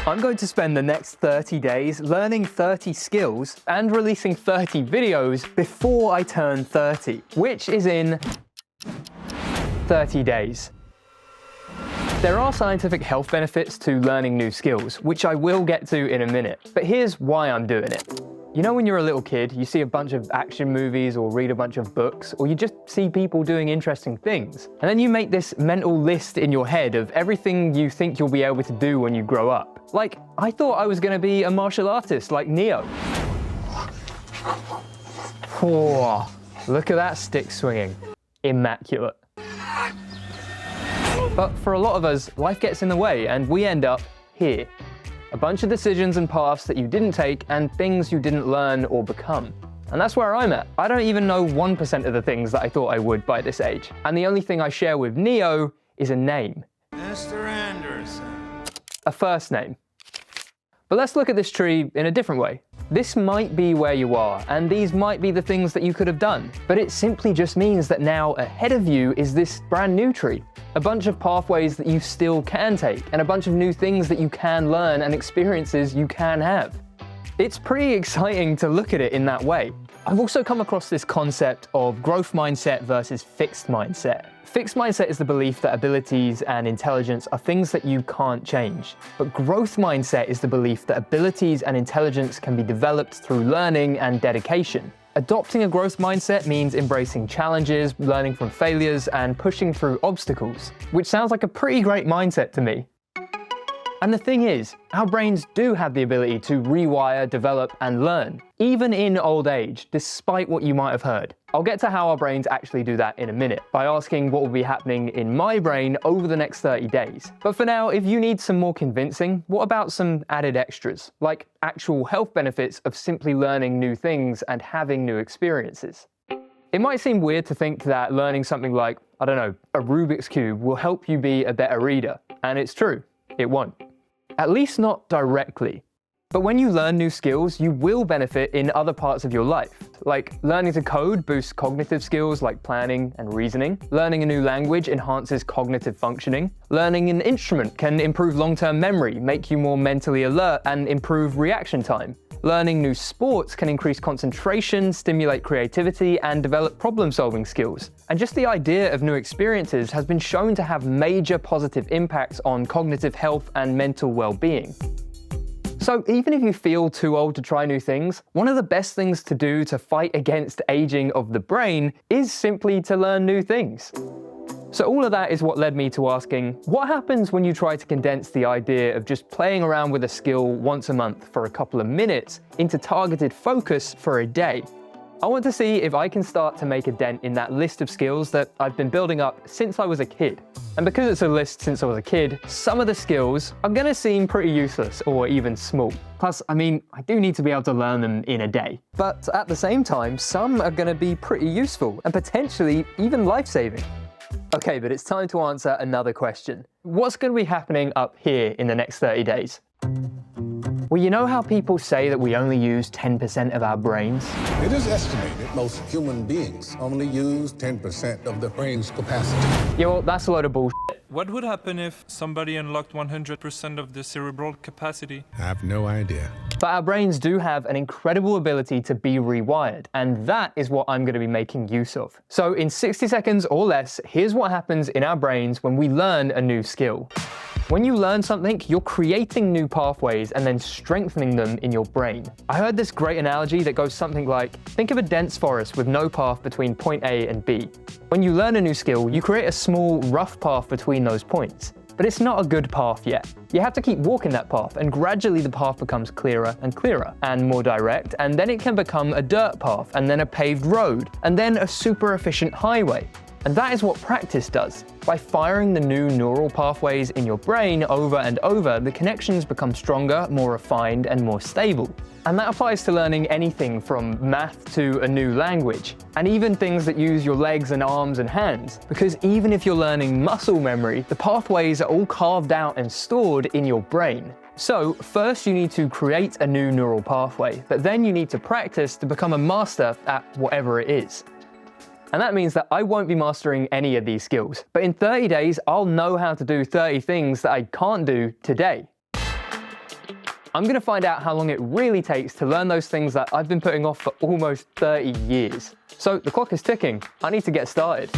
I'm going to spend the next 30 days learning 30 skills and releasing 30 videos before I turn 30, which is in 30 days. There are scientific health benefits to learning new skills, which I will get to in a minute, but here's why I'm doing it. You know when you're a little kid, you see a bunch of action movies or read a bunch of books, or you just see people doing interesting things, and then you make this mental list in your head of everything you think you'll be able to do when you grow up. Like, I thought I was going to be a martial artist like Neo. Oh, look at that stick swinging. Immaculate. But for a lot of us, life gets in the way and we end up here. A bunch of decisions and paths that you didn't take and things you didn't learn or become. And that's where I'm at. I don't even know 1% of the things that I thought I would by this age. And the only thing I share with Neo is a name. Mr. Anderson. A first name. But let's look at this tree in a different way. This might be where you are, and these might be the things that you could have done, but it simply just means that now ahead of you is this brand new tree. A bunch of pathways that you still can take, and a bunch of new things that you can learn and experiences you can have. It's pretty exciting to look at it in that way. I've also come across this concept of growth mindset versus fixed mindset. Fixed mindset is the belief that abilities and intelligence are things that you can't change. But growth mindset is the belief that abilities and intelligence can be developed through learning and dedication. Adopting a growth mindset means embracing challenges, learning from failures, and pushing through obstacles, which sounds like a pretty great mindset to me. And the thing is, our brains do have the ability to rewire, develop, and learn, even in old age, despite what you might have heard. I'll get to how our brains actually do that in a minute, by asking what will be happening in my brain over the next 30 days. But for now, if you need some more convincing, what about some added extras, like actual health benefits of simply learning new things and having new experiences? It might seem weird to think that learning something like, I don't know, a Rubik's Cube will help you be a better reader, and it's true, it won't. At least not directly. But when you learn new skills, you will benefit in other parts of your life. Like learning to code boosts cognitive skills like planning and reasoning. Learning a new language enhances cognitive functioning. Learning an instrument can improve long-term memory, make you more mentally alert, and improve reaction time. Learning new sports can increase concentration, stimulate creativity, and develop problem-solving skills. And just the idea of new experiences has been shown to have major positive impacts on cognitive health and mental well-being. So even if you feel too old to try new things, one of the best things to do to fight against aging of the brain is simply to learn new things. So all of that is what led me to asking, what happens when you try to condense the idea of just playing around with a skill once a month for a couple of minutes into targeted focus for a day? I want to see if I can start to make a dent in that list of skills that I've been building up since I was a kid. And because it's a list since I was a kid, some of the skills are gonna seem pretty useless or even small. Plus, I mean, I do need to be able to learn them in a day. But at the same time, some are gonna be pretty useful and potentially even life-saving. Okay, but it's time to answer another question. What's gonna be happening up here in the next 30 days? Well, you know how people say that we only use 10% of our brains? It is estimated most human beings only use 10% of their brain's capacity. Yeah, well, that's a load of bullshit. What would happen if somebody unlocked 100% of the cerebral capacity? I have no idea. But our brains do have an incredible ability to be rewired, and that is what I'm going to be making use of. So in 60 seconds or less, here's what happens in our brains when we learn a new skill. When you learn something, you're creating new pathways and then strengthening them in your brain. I heard this great analogy that goes something like, think of a dense forest with no path between point A and B. When you learn a new skill, you create a small, rough path between those points. But it's not a good path yet. You have to keep walking that path, and gradually the path becomes clearer and clearer, and more direct, and then it can become a dirt path, and then a paved road, and then a super efficient highway. And that is what practice does. By firing the new neural pathways in your brain over and over, the connections become stronger, more refined, and more stable. And that applies to learning anything from math to a new language, and even things that use your legs and arms and hands. Because even if you're learning muscle memory, the pathways are all carved out and stored in your brain. So first you need to create a new neural pathway, but then you need to practice to become a master at whatever it is. And that means that I won't be mastering any of these skills. But in 30 days, I'll know how to do 30 things that I can't do today. I'm going to find out how long it really takes to learn those things that I've been putting off for almost 30 years. So the clock is ticking. I need to get started.